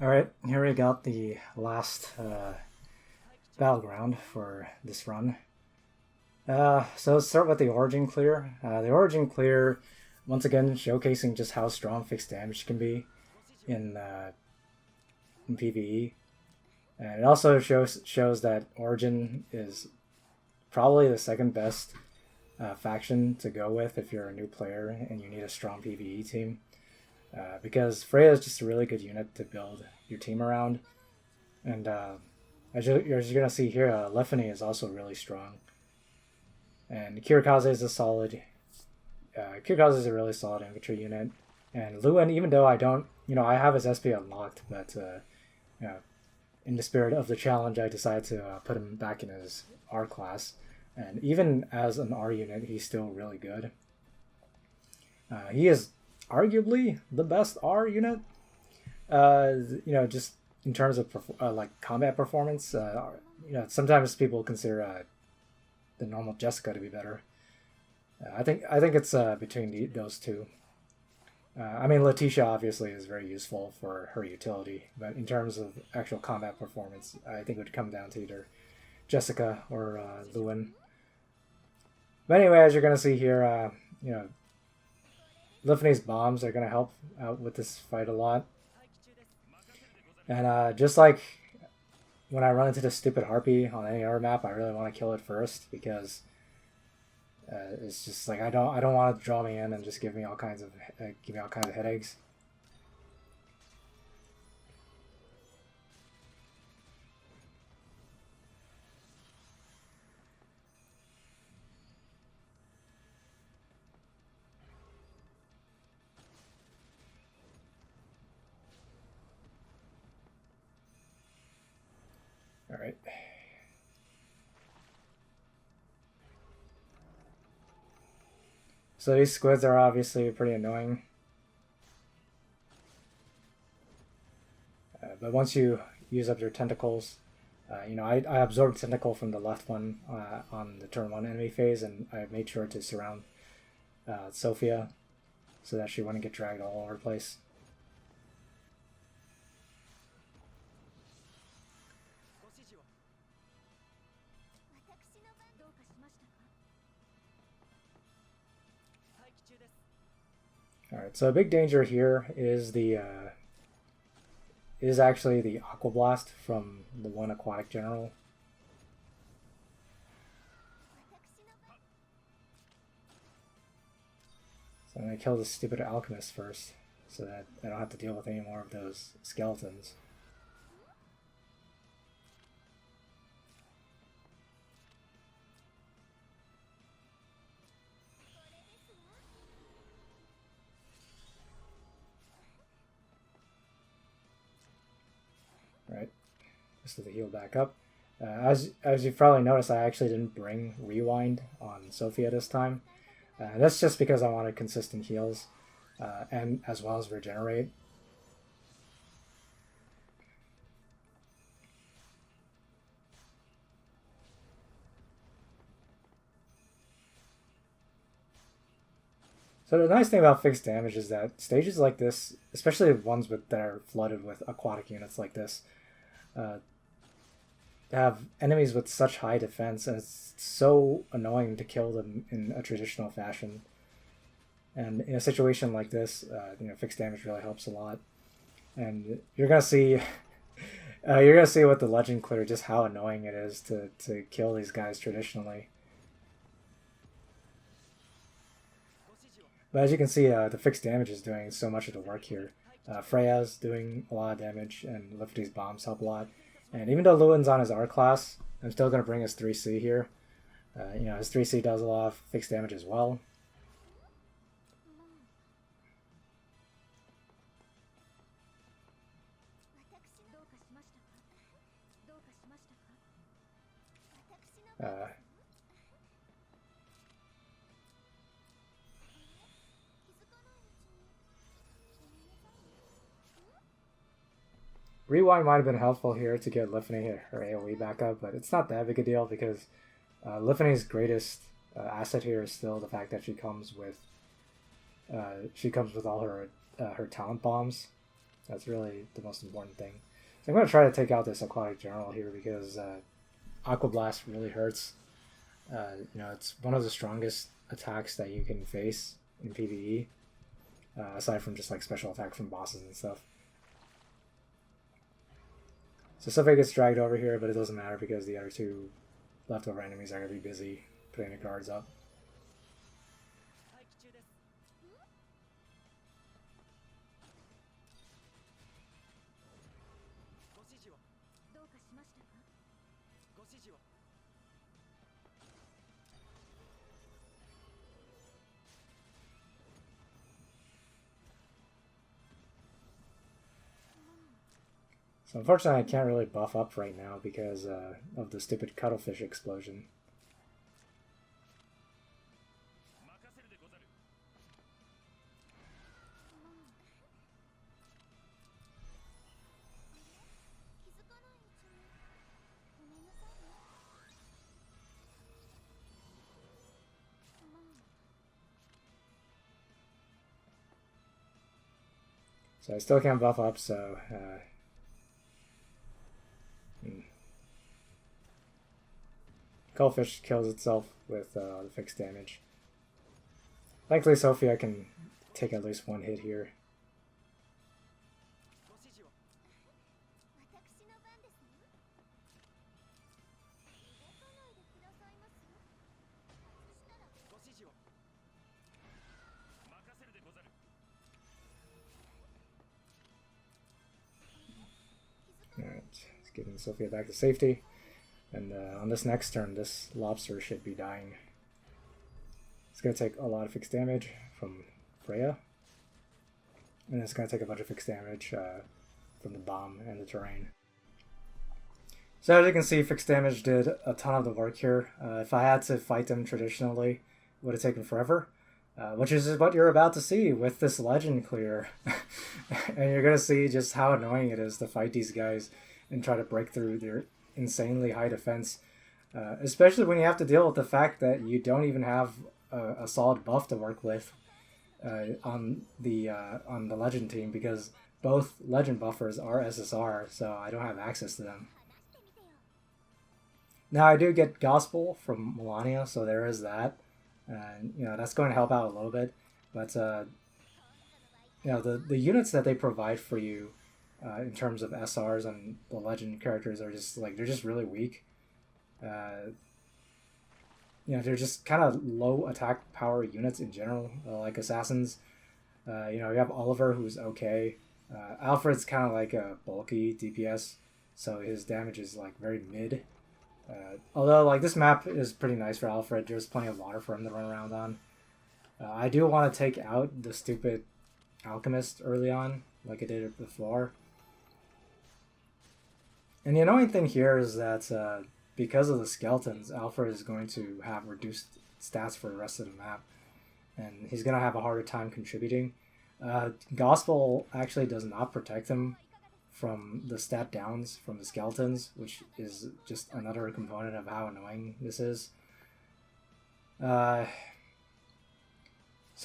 Alright, here we got the last Battleground for this run. So let's start with the Origin Clear. The Origin Clear, once again, showcasing just how strong fixed damage can be in PvE. And it also shows that Origin is probably the second best faction to go with if you're a new player and you need a strong PvE team. Because Freya is just a really good unit to build your team around. And as you're going to see here, Lefany is also really strong. And Kirikaze is a solid... Kirikaze is a really solid infantry unit. And Luen, even though I don't... I have his SP unlocked, but in the spirit of the challenge, I decided to put him back in his R class. And even as an R unit, he's still really good. He is arguably the best R unit. Just in terms of like combat performance. Sometimes people consider the normal Jessica to be better. I think it's between those two. I mean, Letitia obviously is very useful for her utility, but in terms of actual combat performance, I think it would come down to either Jessica or Luen. But anyway, as you're gonna see here, Lefany's bombs are going to help out with this fight a lot. And just like when I run into the stupid Harpy on any other map, I really want to kill it first because it's just like I don't want it to draw me in and just give me all kinds of headaches. Alright. So these squids are obviously pretty annoying. But once you use up your tentacles, I absorbed tentacle from the left one on the turn 1 enemy phase, and I made sure to surround Sophia so that she wouldn't get dragged all over the place. Alright, so a big danger here is actually the Aqua Blast from the one Aquatic General. So I'm going to kill this stupid Alchemist first, so that I don't have to deal with any more of those skeletons. Right, just to heal back up. As you've probably noticed, I actually didn't bring Rewind on Sophia this time. That's just because I wanted consistent heals, and as well as regenerate. So the nice thing about fixed damage is that stages like this, especially ones that are flooded with aquatic units like this, have enemies with such high defense, and it's so annoying to kill them in a traditional fashion. And in a situation like this, fixed damage really helps a lot. And you're gonna see, with the Legend Clear just how annoying it is to kill these guys traditionally. But as you can see, the fixed damage is doing so much of the work here. Freya's doing a lot of damage, and Lefany's bombs help a lot. And even though Luen's on his R class, I'm still going to bring his 3C here. His 3C does a lot of fixed damage as well. Rewind might have been helpful here to get Lefany her AoE back up, but it's not that big a deal because Lefany's greatest asset here is still the fact that she comes with all her talent bombs, That's really the most important thing. So I'm going to try to take out this Aquatic General here because Aqua Blast really hurts. It's one of the strongest attacks that you can face in PvE, aside from just like special attack from bosses and stuff. So Sylphia gets dragged over here, but it doesn't matter because the other two leftover enemies are going to be busy putting the guards up. So unfortunately I can't really buff up right now because of the stupid cuttlefish explosion. So I still can't buff up, so Cuttlefish kills itself with the fixed damage. Thankfully Sylphia can take at least one hit here. Alright, let's getting Sylphia back to safety. And on this next turn, this lobster should be dying. It's going to take a lot of fixed damage from Freya. And it's going to take a bunch of fixed damage from the bomb and the terrain. So as you can see, fixed damage did a ton of the work here. If I had to fight them traditionally, it would have taken forever. Which is what you're about to see with this legend clear. And you're going to see just how annoying it is to fight these guys and try to break through their insanely high defense. Especially when you have to deal with the fact that you don't even have a solid buff to work with on the legend team, because both legend buffers are SSR, so I don't have access to them. Now I do get Gospel from Melania, so there is that. And that's going to help out a little bit, but the units that they provide for you in terms of SRs and the legend characters are just like, they're just really weak. They're just kind of low attack power units in general, like assassins. You have Oliver, who's okay. Alfred's kind of like a bulky DPS, so his damage is like very mid. Although like this map is pretty nice for Alfred, there's plenty of water for him to run around on. I do want to take out the stupid alchemist early on, like I did before. And the annoying thing here is that because of the skeletons, Alfred is going to have reduced stats for the rest of the map, and he's going to have a harder time contributing. Gospel actually does not protect him from the stat downs from the skeletons, which is just another component of how annoying this is. So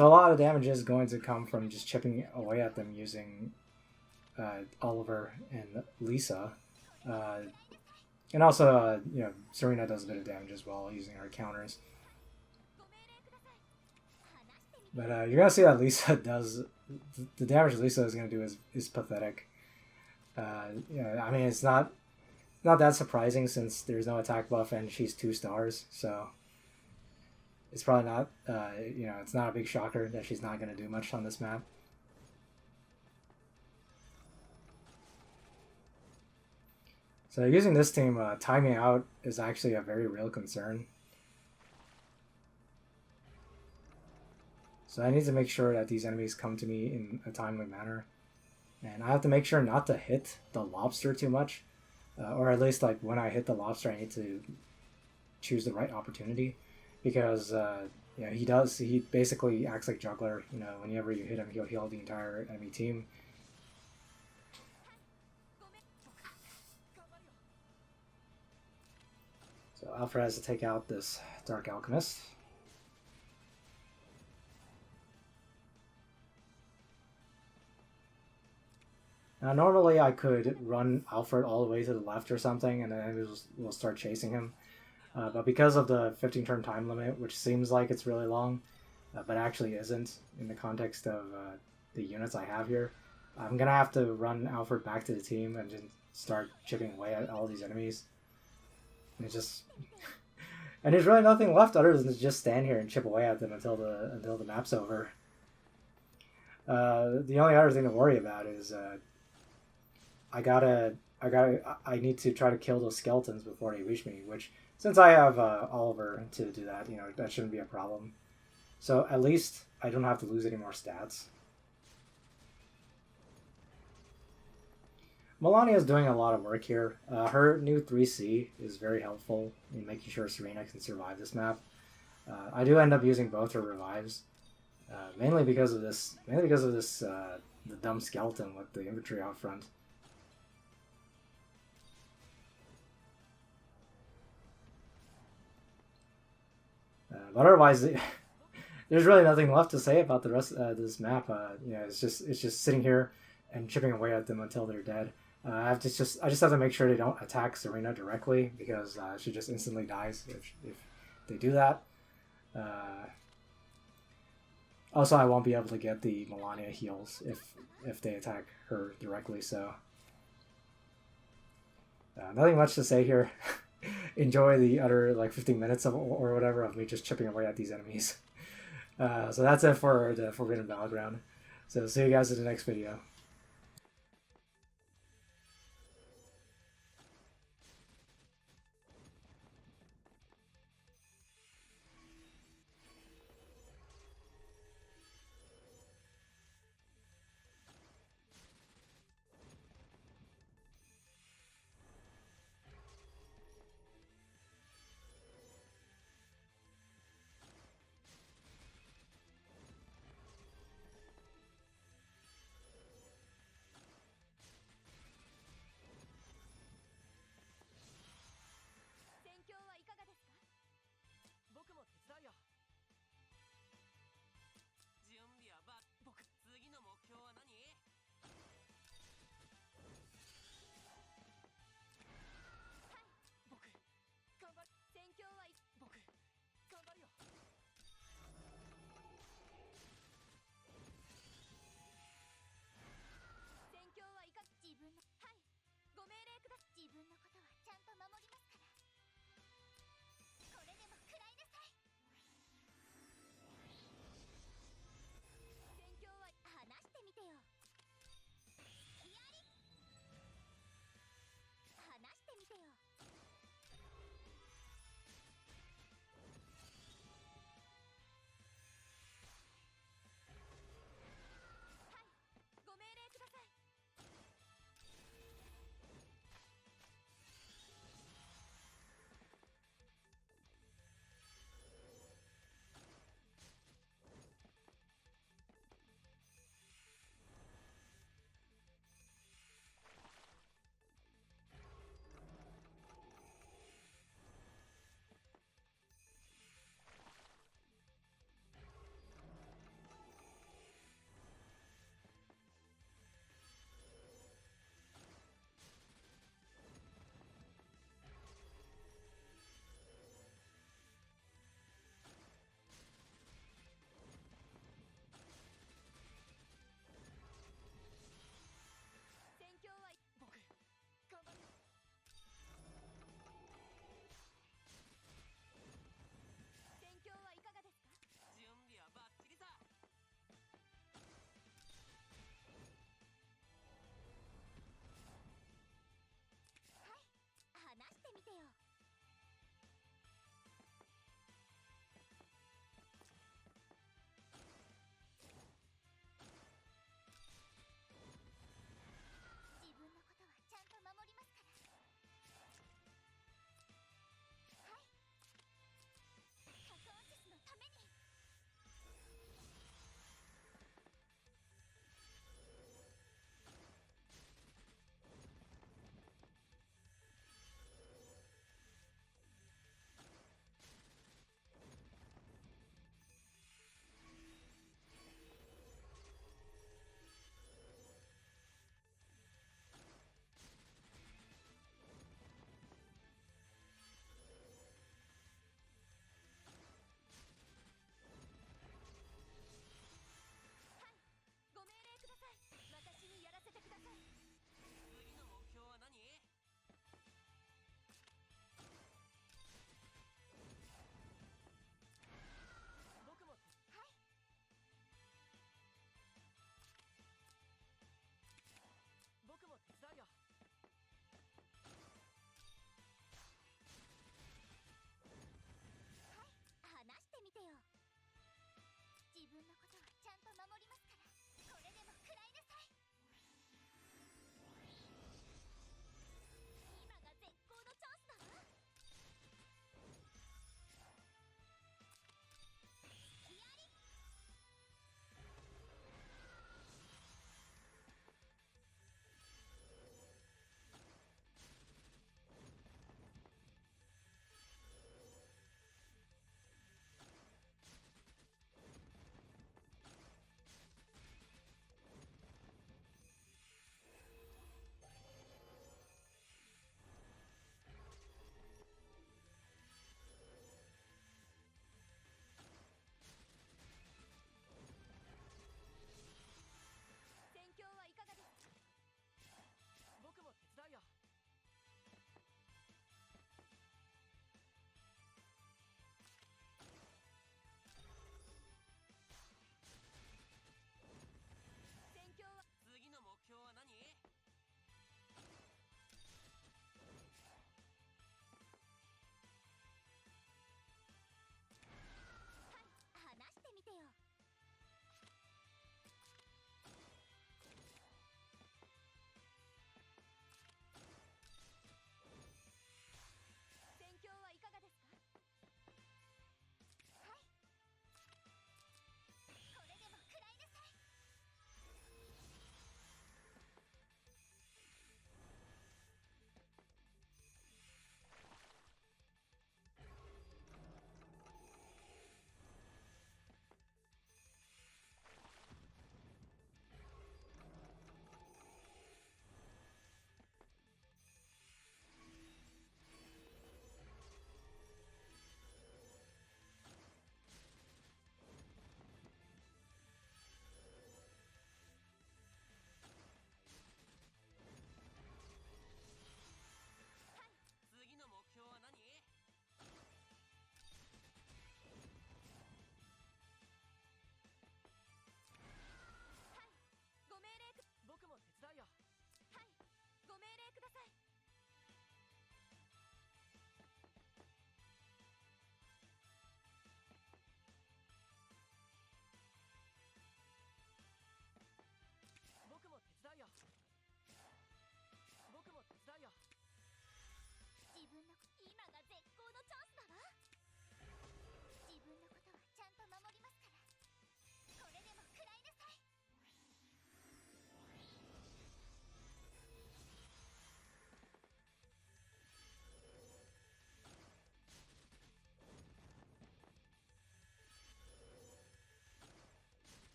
a lot of damage is going to come from just chipping away at them using Oliver and Lisa. And also, Serena does a bit of damage as well using her counters. But you're going to see that Lisa does... The damage Lisa is going to do is pathetic. I mean, it's not that surprising since there's no attack buff and she's 2 stars, so it's probably not, it's not a big shocker that she's not going to do much on this map. So using this team, timing out is actually a very real concern. So I need to make sure that these enemies come to me in a timely manner. And I have to make sure not to hit the lobster too much. Or at least, like, when I hit the lobster, I need to choose the right opportunity. Because, he basically acts like juggler. Whenever you hit him, he'll heal the entire enemy team. So Alfred has to take out this Dark Alchemist. Now, normally I could run Alfred all the way to the left or something, and then we'll start chasing him. But because of the 15-turn time limit, which seems like it's really long, but actually isn't in the context of the units I have here, I'm going to have to run Alfred back to the team and just start chipping away at all these enemies. And it's just... and there's really nothing left other than to just stand here and chip away at them until the map's over. The only other thing to worry about is I need to try to kill those skeletons before they reach me, which, since I have Oliver to do that, that shouldn't be a problem. So at least I don't have to lose any more stats. Melania is doing a lot of work here. Her new 3C is very helpful in making sure Serena can survive this map. I do end up using both her revives, mainly because of this. The dumb skeleton with the infantry out front. But otherwise, there's really nothing left to say about the rest of this map. It's just sitting here and chipping away at them until they're dead. I just have to make sure they don't attack Serena directly, because she just instantly dies if they do that. Also, I won't be able to get the Melania heals if they attack her directly. So nothing much to say here. Enjoy the other 15 minutes or whatever of me just chipping away at these enemies. So that's it for the Forbidden Battleground. So see you guys in the next video.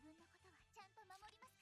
分のことはちゃんと守ります